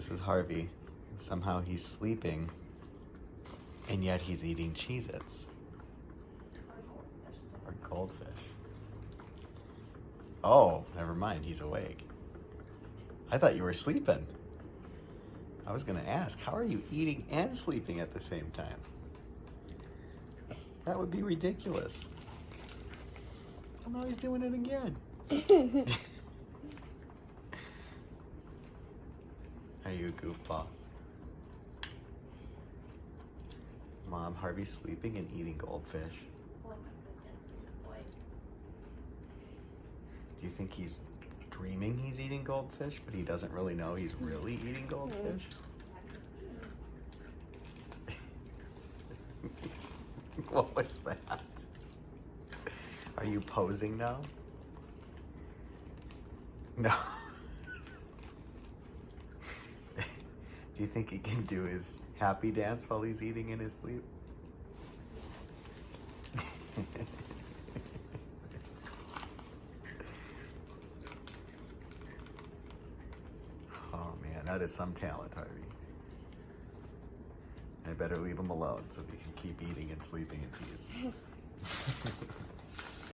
This is Harvey. Somehow he's sleeping, and yet he's eating Cheez-Its. Or goldfish. Oh, never mind. He's awake. I thought you were sleeping. I was going to ask, how are you eating and sleeping at the same time? That would be ridiculous. Oh, now he's doing it again. Are you a goofball? Mom, Harvey's sleeping and eating goldfish. Oh my goodness, boy. Do you think he's dreaming he's eating goldfish, but he doesn't really know he's really eating goldfish? What was that? Are you posing now? No. Do you think he can do his happy dance while he's eating in his sleep? Oh man, that is some talent, Harvey. I better leave him alone so we can keep eating and sleeping in peace.